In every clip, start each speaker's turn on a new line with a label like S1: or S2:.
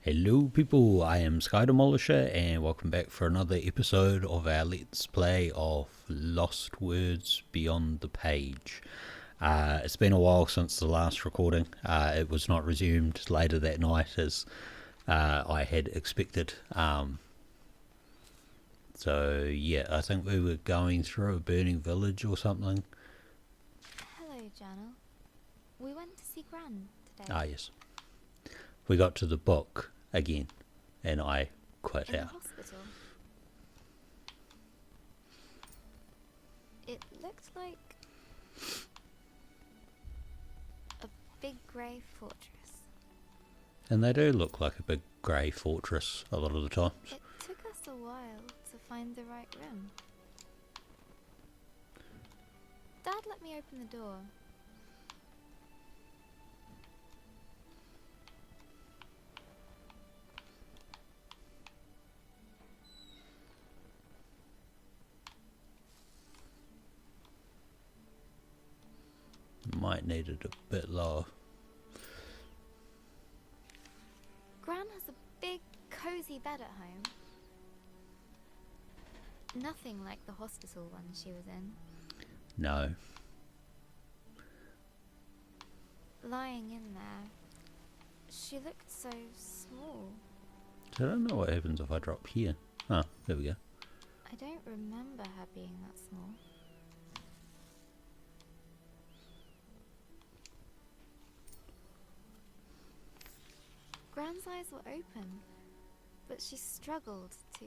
S1: Hello people, I am Skydemolisher and welcome back for another episode of our Let's Play of Lost Words Beyond the Page. It's been a while since the last recording. It was not resumed later that night as I had expected. So yeah, I think we were going through a burning village or something.
S2: Hello, Journal. We went to see Gran today.
S1: Ah yes. We got to the book again and I quit
S2: in
S1: out.
S2: the hospital. It looked like a big grey fortress.
S1: And they do look like a big grey fortress a lot of the times.
S2: It took us a while to find the right room. Dad let me open the door.
S1: Might need it a bit lower.
S2: Gran has a big, cozy bed at home. Nothing like the hospital one she was in.
S1: No.
S2: Lying in there, she looked so small.
S1: So I don't know what happens if I drop here. Oh, there we go.
S2: I don't remember her being that small. Gran's eyes were open, but she struggled to...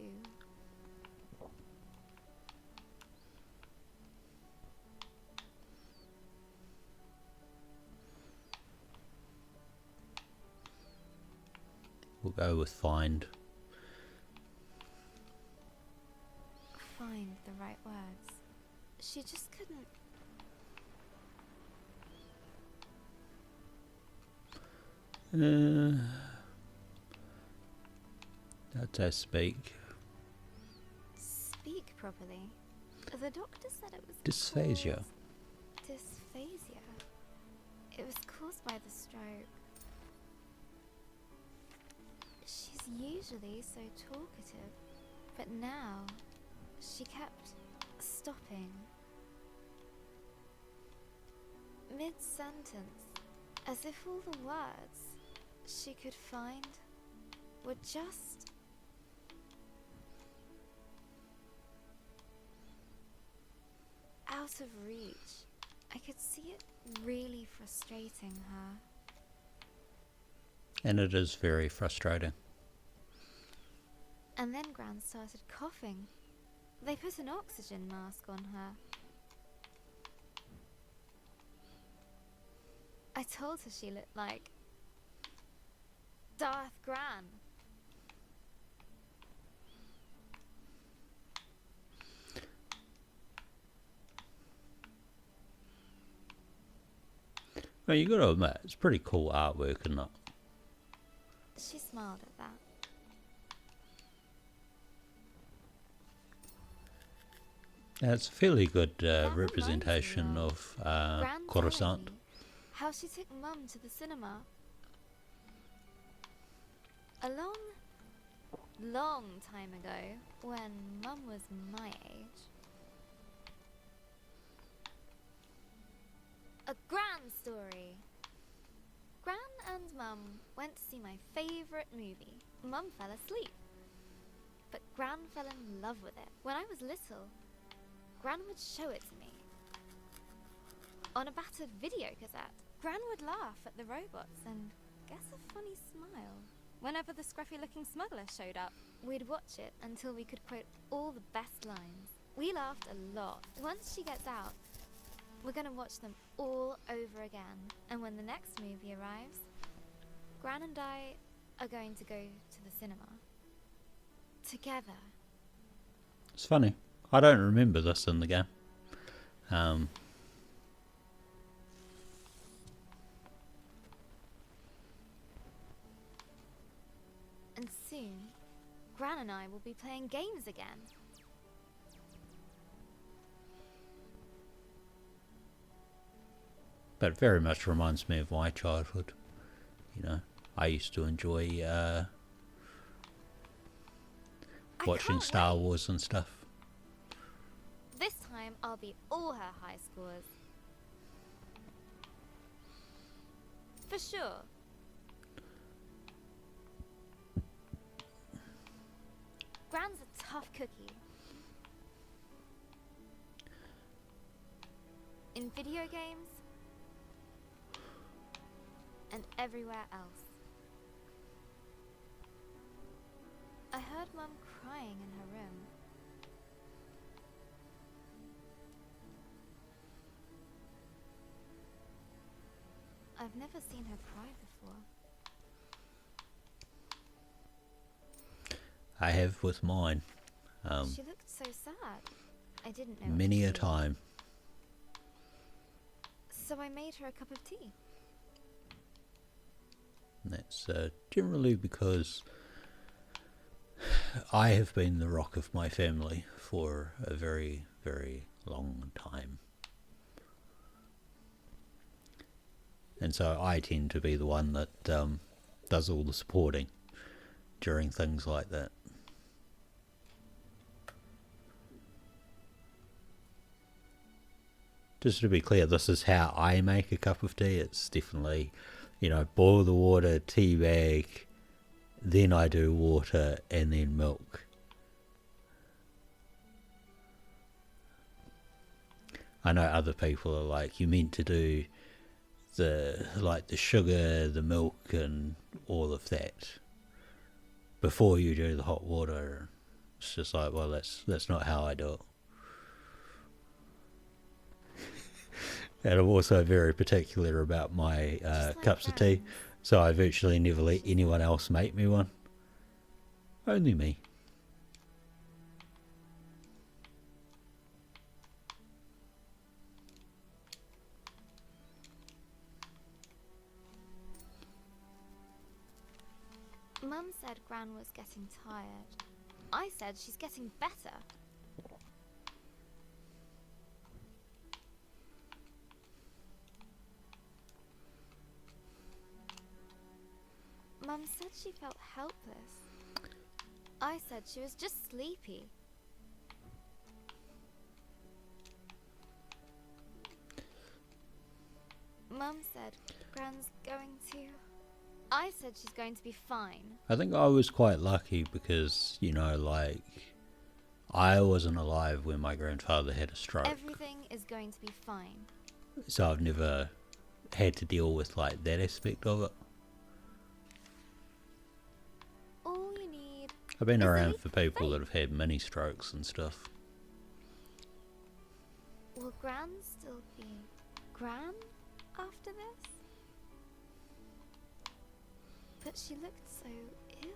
S1: We'll go with find.
S2: find the right words. She just couldn't...
S1: That's I speak.
S2: speak properly. The doctor said it was
S1: Dysphasia.
S2: caused... Dysphasia. It was caused by the stroke. She's usually so talkative, but now she kept stopping. Mid-sentence, as if all the words she could find were just... out of reach. I could see it really frustrating her.
S1: And it is very frustrating.
S2: And then Gran started coughing. They put an oxygen mask on her. I told her she looked like Darth Gran.
S1: Well, you gotta admit, it's pretty cool artwork, isn't it?
S2: She smiled at that.
S1: And it's a fairly good
S2: That
S1: representation
S2: reminds
S1: of
S2: Gran telling
S1: Coruscant.
S2: me how she took Mum to the cinema. A long time ago, when Mum was my age. A Gran story! Gran and Mum went to see my favourite movie. Mum fell asleep, but Gran fell in love with it. When I was little, Gran would show it to me on a battered video cassette. Gran would laugh at the robots and guess a funny smile whenever the scruffy-looking smuggler showed up. We'd watch it until we could quote all the best lines. We laughed a lot. Once she gets out, we're gonna watch them all over again. And when the next movie arrives, Gran and I are going to go to the cinema. Together.
S1: It's funny. I don't remember this in the game.
S2: And soon, Gran and I will be playing games again.
S1: But it very much reminds me of my childhood. You know, I used to enjoy watching
S2: can't
S1: Star
S2: wait.
S1: Wars and stuff.
S2: This time I'll beat all her high scores. For sure. Gran's a tough cookie. In video games and everywhere else. I heard Mum crying in her room. I've never seen her cry before.
S1: I have with mine.
S2: She looked so sad. I didn't know.
S1: Many a time.
S2: So I made her a cup of tea.
S1: That's generally because I have been the rock of my family for a very, very long time. And so I tend to be the one that does all the supporting during things like that. Just to be clear, this is how I make a cup of tea. It's definitely, boil the water, tea bag, then I do water, and then milk. I know other people are like, you meant to do the sugar, the milk, and all of that before you do the hot water. It's just like, well, that's not how I do it. And I'm also very particular about my cups of tea, so I virtually never let anyone else make me one. Only me.
S2: Mum said Gran was getting tired. I said she's getting better. Mum said she felt helpless. I said she was just sleepy. Mum said Gran's going to... I said she's going to be fine.
S1: I think I was quite lucky because, I wasn't alive when my grandfather had a stroke.
S2: Everything is going to be fine.
S1: So I've never had to deal with, that aspect of it.
S2: All you need...
S1: I've been
S2: is a
S1: around
S2: leap
S1: for
S2: of
S1: people
S2: faith.
S1: that have had mini strokes and stuff.
S2: Will Gran still be Gran after this? But she looked so ill.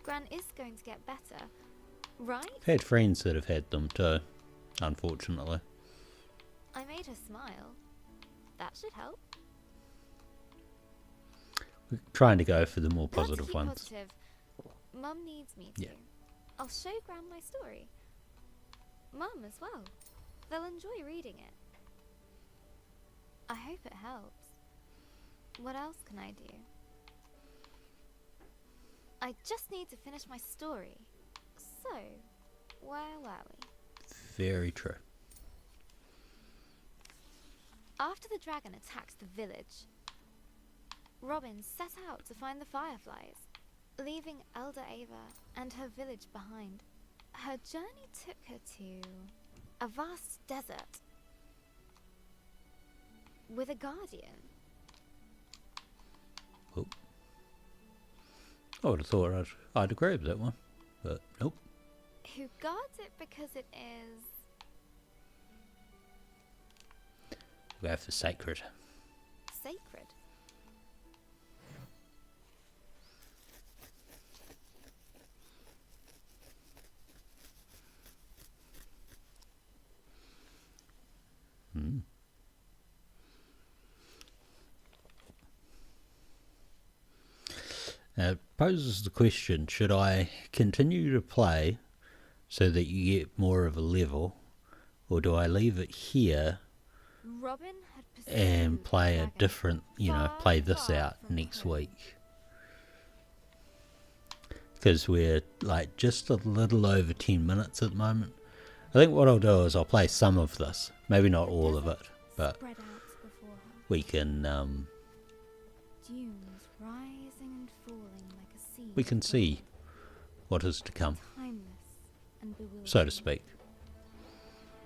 S2: Gran is going to get better, right?
S1: I've had friends that have had them too, unfortunately.
S2: I made her smile. That should help.
S1: We're trying to go for the more
S2: Got to
S1: positive
S2: keep
S1: ones.
S2: positive. Mum needs me to.
S1: Yeah.
S2: I'll show Gran my story. Mum as well. They'll enjoy reading it. I hope it helps. What else can I do? I just need to finish my story. So, where were we?
S1: Very true.
S2: After the dragon attacked the village, Robin set out to find the fireflies, leaving Elder Ava and her village behind. Her journey took her to a vast desert with a guardian.
S1: Oh. I would have thought I'd have grabbed that one, but nope.
S2: Who guards it because it is
S1: We have the sacred.
S2: sacred.
S1: Hmm. Now it poses the question, should I continue to play so that you get more of a level, or do I leave it here
S2: Robin had pursued
S1: and play
S2: the
S1: a
S2: dragon
S1: different,
S2: far,
S1: play this
S2: far
S1: out
S2: from
S1: next
S2: home.
S1: week? because we're like just a little over 10 minutes at the moment. I think what I'll do is I'll play some of this, maybe not all of it, but
S2: Spread out before her.
S1: we can
S2: Dunes rising and falling like a sea.
S1: we can see what is to come,
S2: Timeless and bewildering.
S1: so to speak.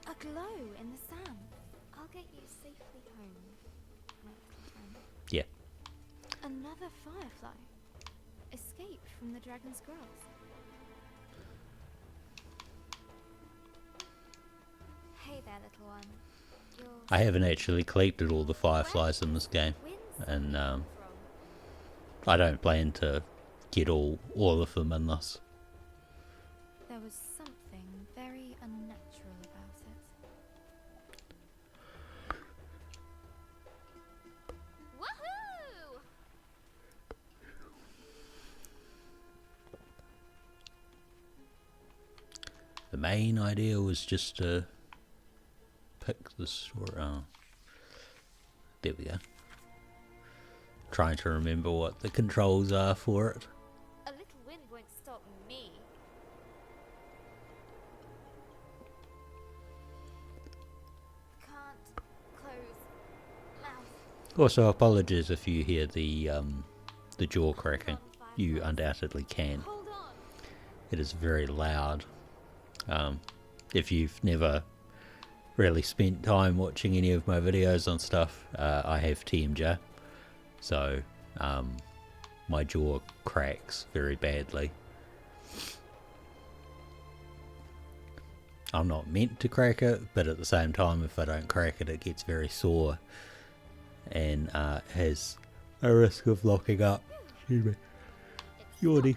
S2: A glow in the sand. I'll get you safely home, my clan.
S1: Yeah.
S2: Another firefly. Escaped from the dragon's grasp. Hey there, little one. You're
S1: I haven't actually collected all the fireflies in this game, and I don't plan to get all of them in this.
S2: There was something very unnatural about it. Woohoo!
S1: The main idea was just to pick the store. Oh, there we go. Trying to remember what the controls are for it.
S2: A little wind won't stop me. Can't close mouth.
S1: Also, apologies if you hear the jaw cracking. You undoubtedly can.
S2: Hold on.
S1: It is very loud. If you've never really spent time watching any of my videos on stuff, I have TMJ, so my jaw cracks very badly. I'm not meant to crack it, but at the same time, if I don't crack it, it gets very sore and has a risk of locking up. Excuse me. Yawdy.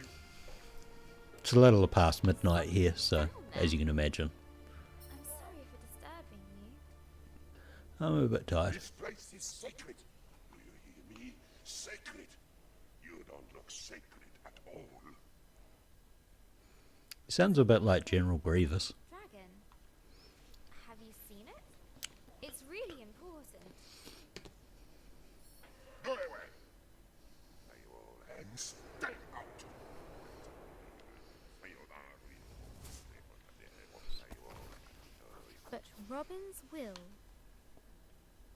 S1: It's a little past midnight here, so as you can imagine,
S2: I'm sorry for disturbing you.
S1: I'm a bit tired.
S3: This place is sacred. Do you hear me? Sacred. You don't look sacred at all.
S1: It sounds a bit like General Grievous.
S2: Dragon. Have you seen it? It's really important.
S3: Go away. Are you all hands? Stay out.
S2: But Robin's will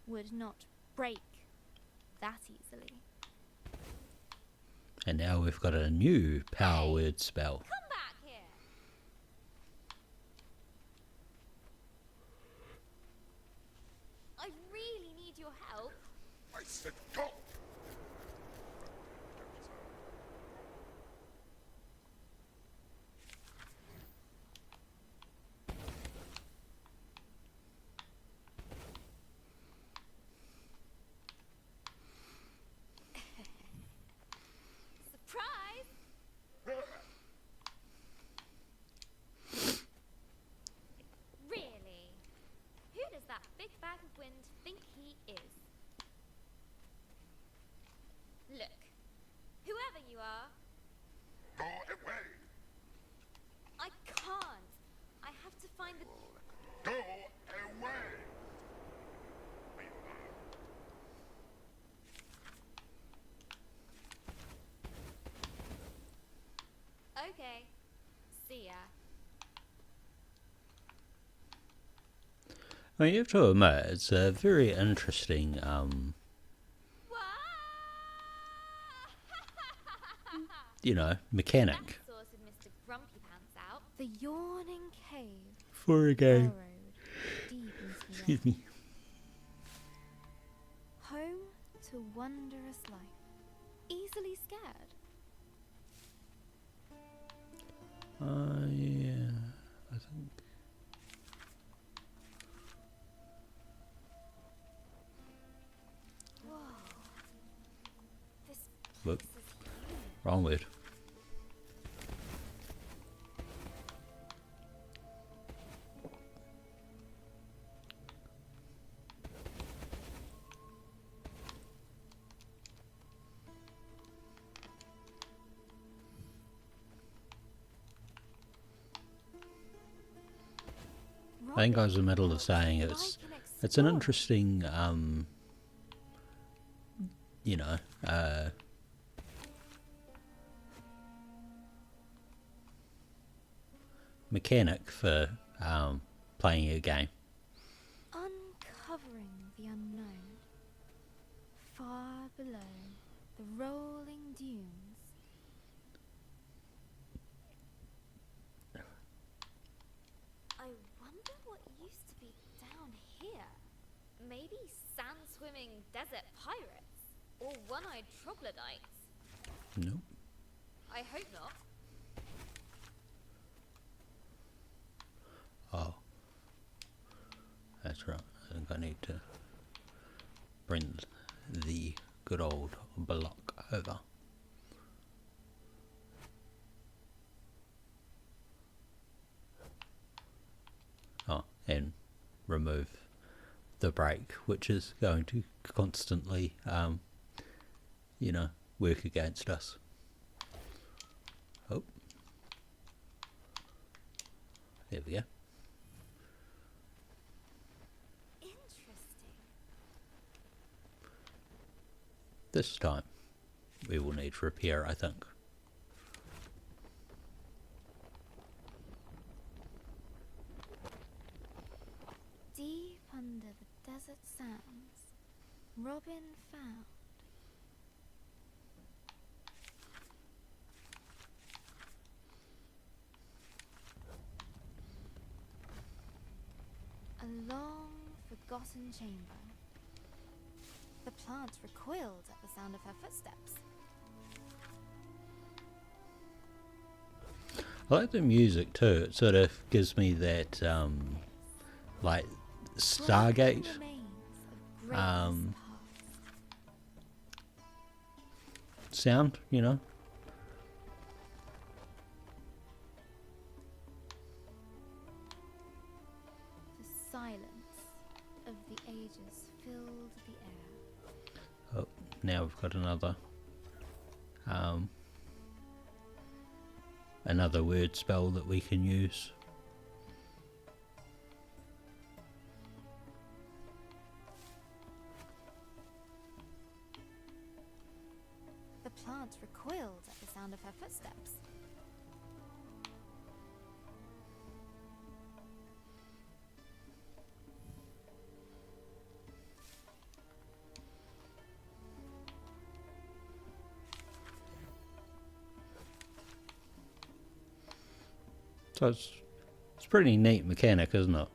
S2: would not break that easily.
S1: And now we've got a new power word spell.
S2: Come back here! I really need your help.
S3: I said go.
S2: Surprise! Really? Who does that big bag of wind think he is? Look, whoever you are,
S3: Go away.
S2: I can't. I have to find the...
S3: Go away.
S2: Okay. See ya.
S1: I mean, you have to admit, it's a very interesting, mechanic
S2: That sorted Mr. Grumpy Pants out. The yawning cave
S1: for a game.
S2: burrowed deep into the
S1: Excuse
S2: earth.
S1: me.
S2: Home to wondrous life. Easily scared.
S1: Yeah, I think.
S2: Whoa. This
S1: Whoop.
S2: place is huge.
S1: Wrong word. I think I was in the middle of saying it's an interesting mechanic for playing a game.
S2: Uncovering the unknown. Far below the rolling dunes. I wonder what used to be down here. Maybe sand-swimming desert pirates? Or one-eyed troglodytes?
S1: Nope.
S2: I hope not.
S1: Oh. That's right. I think I need to bring the good old block over. Oh, and remove the brake, which is going to constantly, you know, work against us. Oh. There we go.
S2: Interesting.
S1: This time we will need repair, I think.
S2: Deep under the desert sands, Robin found a long, forgotten chamber. The plant recoiled at the sound of her footsteps.
S1: I like the music too. It sort of gives me that, like, Stargate
S2: Remains of greatness past.
S1: sound, you know?
S2: The silence of the ages filled the air.
S1: Oh, now we've got another word spell that we can use.
S2: The plant recoiled at the sound of her footsteps.
S1: So it's pretty neat mechanic, isn't it?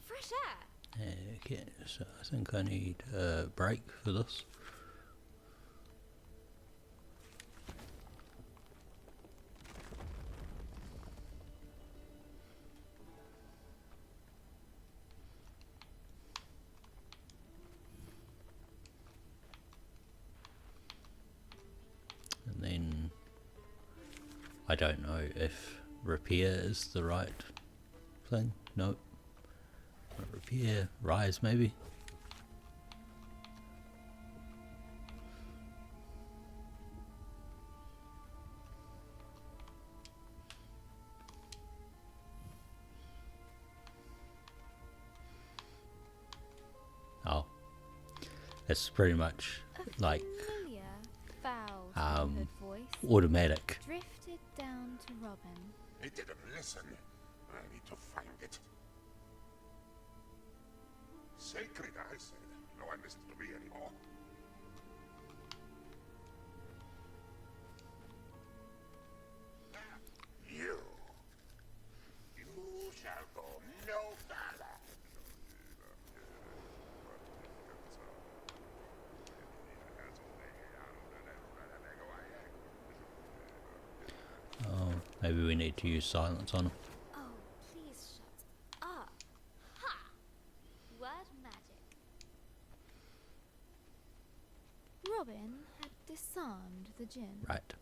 S2: Fresh air!
S1: Okay, so I think I need a brake for this. And then I don't know if repair is the right thing. Nope. Repair, rise maybe. Oh, it's pretty much like
S2: Familiar, foul-tempered voice
S1: automatic.
S2: drifted down to Robin.
S3: It didn't listen. I need to find it. Sacred, I said. No one listens to me anymore. You. You shall go no further.
S1: Oh, maybe we need to use silence on him.
S2: Oh, please shut up. Ha! Word magic. Robin had disarmed the djinn.
S1: Right.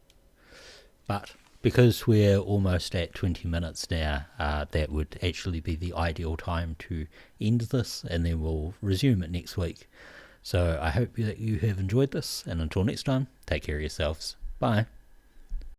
S1: But because we're almost at 20 minutes now, that would actually be the ideal time to end this, and then we'll resume it next week. So I hope that you have enjoyed this, and until next time, take care of yourselves. Bye.